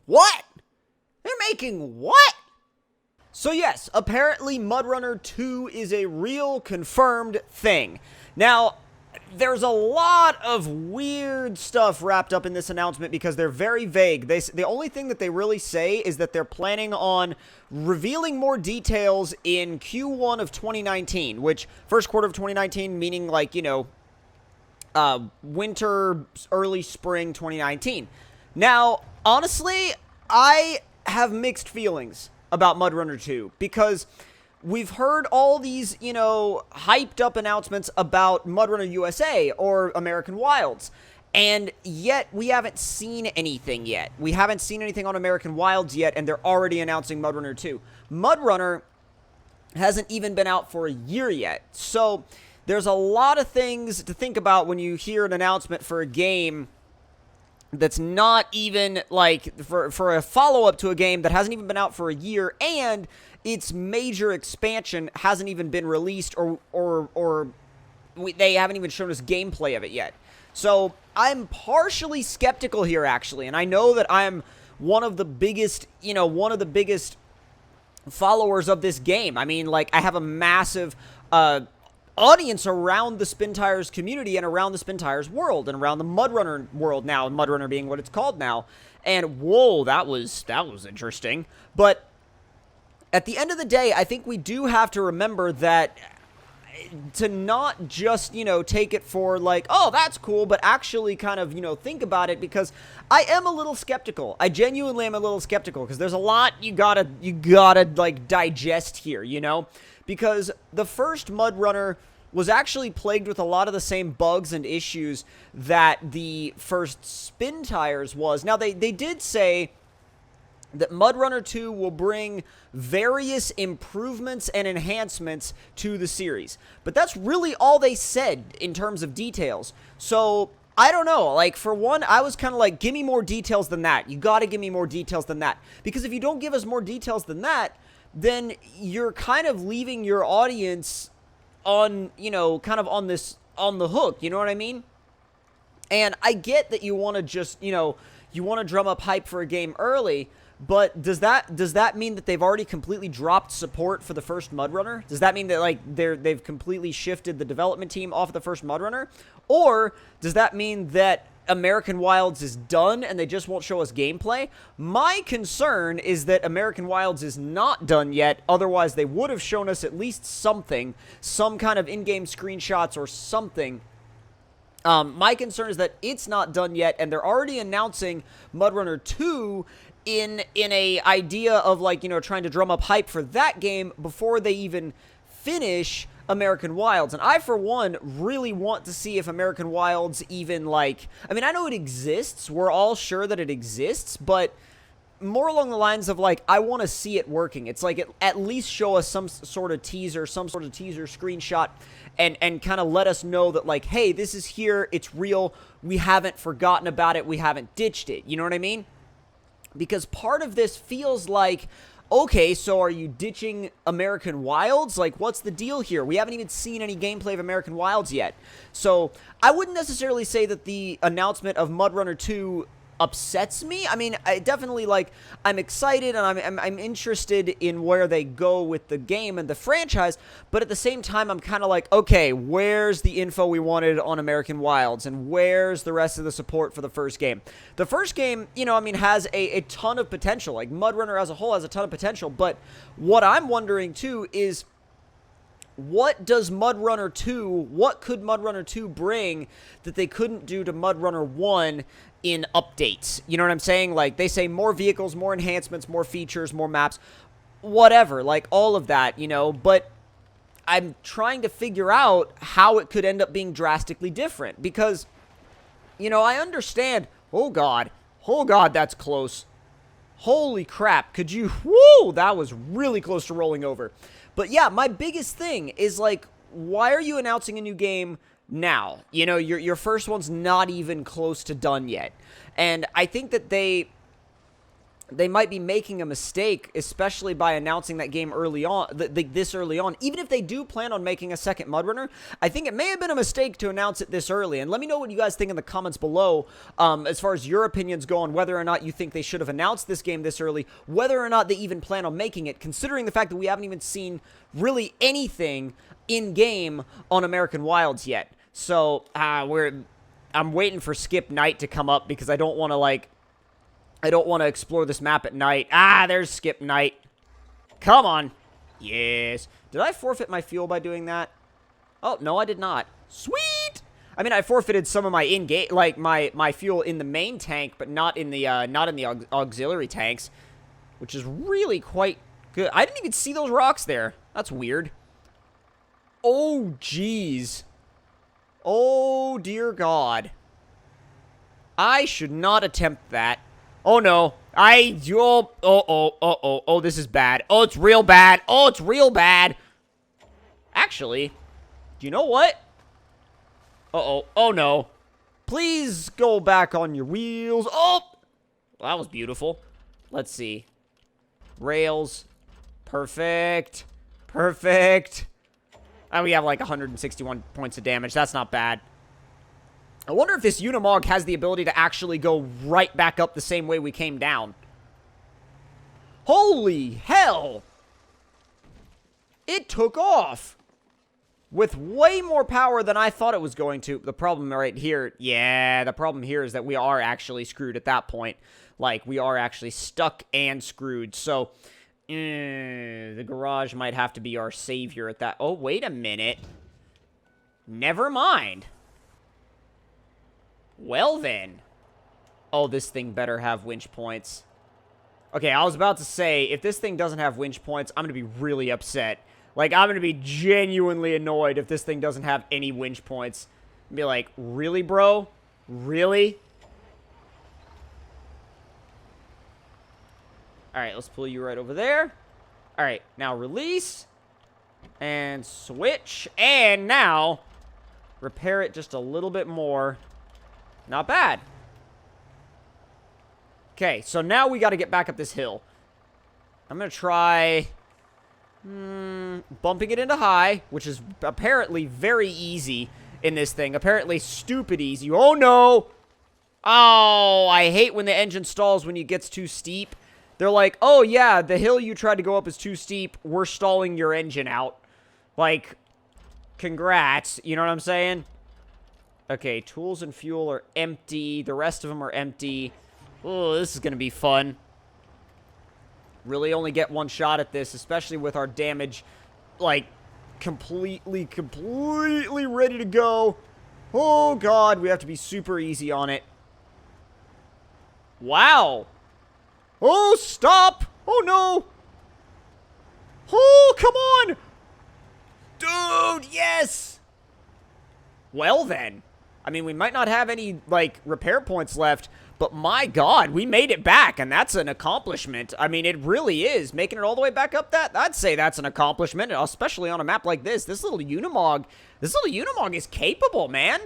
What? They're making what? So yes, apparently MudRunner 2 is a real confirmed thing. Now, there's a lot of weird stuff wrapped up in this announcement because they're very vague. The only thing that they really say is that they're planning on revealing more details in Q1 of 2019, which first quarter of 2019, meaning like, you know, winter, early spring 2019. Now, honestly, I have mixed feelings about MudRunner 2 because we've heard all these, you know, hyped up announcements about MudRunner USA or American Wilds, and yet we haven't seen anything yet. We haven't seen anything on American Wilds yet, and they're already announcing MudRunner 2. MudRunner hasn't even been out for a year yet, so there's a lot of things to think about when you hear an announcement for a game that's not even, like, for a follow-up to a game that hasn't even been out for a year, and its major expansion hasn't even been released, they haven't even shown us gameplay of it yet. So, I'm partially skeptical here, actually, and I know that I'm one of the biggest, you know, followers of this game. I mean, like, I have a massive, audience around the SpinTires community and around the SpinTires world and around the MudRunner world now, MudRunner being what it's called now. And whoa, that was interesting. But at the end of the day, I think we do have to remember that to not just, you know, take it for like, oh, that's cool, but actually kind of, you know, think about it, because I am a little skeptical. I genuinely am a little skeptical because there's a lot you gotta like digest here, you know? Because the first MudRunner was actually plagued with a lot of the same bugs and issues that the first SpinTires was. Now, they did say that MudRunner 2 will bring various improvements and enhancements to the series. But that's really all they said in terms of details. So, I don't know. Like, for one, I was kind of like, give me more details than that. You gotta give me more details than that. Because if you don't give us more details than that, then you're kind of leaving your audience on, you know, kind of on the hook, you know what I mean? And I get that you want to just, you know, you want to drum up hype for a game early, but does that mean that they've already completely dropped support for the first MudRunner? Does that mean that, like, they've completely shifted the development team off of the first MudRunner? Or does that mean that American Wilds is done and they just won't show us gameplay? My concern is that American Wilds is not done yet, otherwise they would have shown us at least something, some kind of in-game screenshots or something. My concern is that it's not done yet, and they're already announcing MudRunner 2 in a idea of, like, you know, trying to drum up hype for that game before they even finish American Wilds. And I, for one, really want to see if American Wilds even, like, I mean, I know it exists, we're all sure that it exists, but more along the lines of, like, I want to see it working. It's like, at least show us some sort of teaser screenshot, and kind of let us know that, like, hey, this is here, it's real, we haven't forgotten about it, we haven't ditched it, you know what I mean? Because part of this feels like, okay, so are you ditching American Wilds? Like, what's the deal here? We haven't even seen any gameplay of American Wilds yet. So, I wouldn't necessarily say that the announcement of MudRunner 2 upsets me. I mean, I definitely, like, I'm excited and I'm interested in where they go with the game and the franchise, but at the same time, I'm kind of like, okay, where's the info we wanted on American Wilds, and where's the rest of the support for the first game? The first game, you know, I mean, has a ton of potential. Like, MudRunner as a whole has a ton of potential, but what I'm wondering, too, is what could MudRunner 2 bring that they couldn't do to MudRunner 1 in updates? You know what I'm saying? Like, they say more vehicles, more enhancements, more features, more maps, whatever, like, all of that, you know, but I'm trying to figure out how it could end up being drastically different, because, you know, I understand, oh god, that's close, holy crap, could you, whoo, that was really close to rolling over. But yeah, my biggest thing is, like, why are you announcing a new game now? You know, your first one's not even close to done yet. And I think that they they might be making a mistake, especially by announcing that game early on, this early on. Even if they do plan on making a second MudRunner, I think it may have been a mistake to announce it this early. And let me know what you guys think in the comments below, as far as your opinions go on whether or not you think they should have announced this game this early, whether or not they even plan on making it, considering the fact that we haven't even seen anything in-game on American Wilds yet. So, I'm waiting for Skip Night to come up because I don't want to explore this map at night. There's Skip Night. Come on. Yes. Did I forfeit my fuel by doing that? Oh, no, I did not. Sweet! I mean, I forfeited some of my in-game, like, my fuel in the main tank, but not in the auxiliary tanks, which is really quite good. I didn't even see those rocks there. That's weird. Oh, jeez. Oh, dear God. I should not attempt that. Oh, no. Oh, this is bad. Oh, it's real bad. Oh, it's real bad. Actually, do you know what? Uh-oh. Oh, no. Please go back on your wheels. Oh! Well, that was beautiful. Let's see. Rails. Perfect. Perfect. And we have like 161 points of damage. That's not bad. I wonder if this Unimog has the ability to actually go right back up the same way we came down. Holy hell! It took off! With way more power than I thought it was going to. The problem right here, the problem here is that we are actually screwed at that point. Like, we are actually stuck and screwed. So, the garage might have to be our savior at that. Oh, wait a minute. Never mind. Well, then. Oh, this thing better have winch points. Okay, I was about to say, if this thing doesn't have winch points, I'm going to be really upset. Like, I'm going to be genuinely annoyed if this thing doesn't have any winch points. Be like, really, bro? Really? Alright, let's pull you right over there. Alright, now release. And switch. And now, repair it just a little bit more. Not bad. Okay, so now we got to get back up this hill. I'm going to try bumping it into high, which is apparently very easy in this thing. Apparently stupid easy. Oh, no! Oh, I hate when the engine stalls when it gets too steep. They're like, oh, yeah, the hill you tried to go up is too steep. We're stalling your engine out. Like, congrats. You know what I'm saying? Okay, tools and fuel are empty. The rest of them are empty. Oh, this is going to be fun. Really only get one shot at this, especially with our damage, like, completely ready to go. Oh, God, we have to be super easy on it. Wow. Oh, stop. Oh, no. Oh, come on. Dude, yes. Well, then. I mean, we might not have any, like, repair points left, but my God, we made it back, and that's an accomplishment. I mean, it really is. Making it all the way back up I'd say that's an accomplishment, especially on a map like this. This little Unimog is capable, man.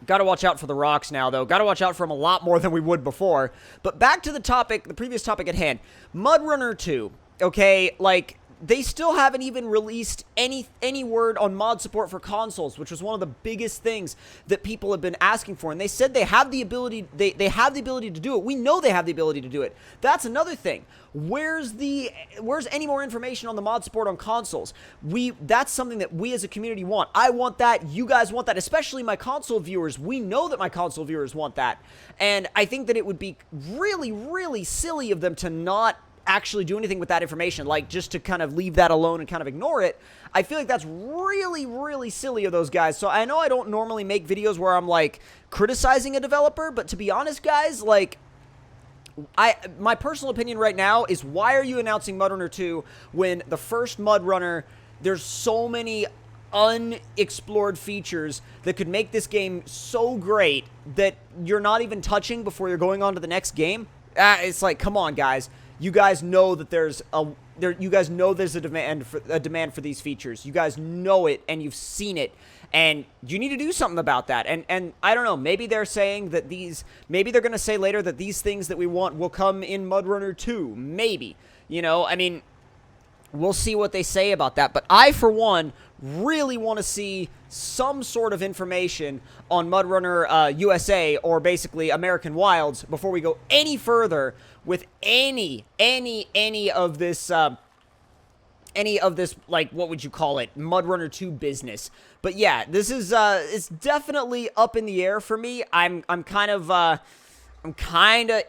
Gotta watch out for the rocks now, though. Gotta watch out for them a lot more than we would before. But back to the topic, the previous topic at hand. MudRunner 2, okay, like, they still haven't even released any word on mod support for consoles, which was one of the biggest things that people have been asking for. And they said they have the ability, they have the ability to do it. We know they have the ability to do it. That's another thing. Where's any more information on the mod support on consoles? That's something that we as a community want. I want that. You guys want that, especially my console viewers. We know that my console viewers want that. And I think that it would be really, really silly of them to not actually do anything with that information, like just to kind of leave that alone and kind of ignore it. I feel like that's really, really silly of those guys. So I know I don't normally make videos where I'm like criticizing a developer, but to be honest, guys, like, my personal opinion right now is, why are you announcing MudRunner 2 when the first MudRunner, there's so many unexplored features that could make this game so great that you're not even touching before you're going on to the next game? It's like, come on, guys. you guys know that there's a demand for these features. You guys know it, and you've seen it, and you need to do something about that. And I don't know, maybe they're saying that maybe they're going to say later that these things that we want will come in MudRunner 2. Maybe. You know, I mean, we'll see what they say about that. But I, for one, really want to see some sort of information on MudRunner USA, or basically American Wilds, before we go any further with any of this, like, what would you call it, MudRunner 2 business. But yeah, this is, it's definitely up in the air for me. I'm kind of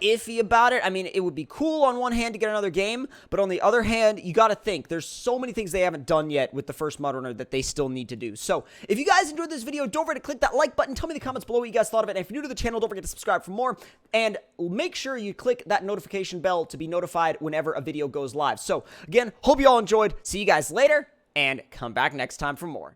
iffy about it. I mean, it would be cool on one hand to get another game, but on the other hand, you gotta think, there's so many things they haven't done yet with the first MudRunner that they still need to do. So, if you guys enjoyed this video, don't forget to click that like button, tell me in the comments below what you guys thought of it, and if you're new to the channel, don't forget to subscribe for more, and make sure you click that notification bell to be notified whenever a video goes live. So, again, hope you all enjoyed, see you guys later, and come back next time for more.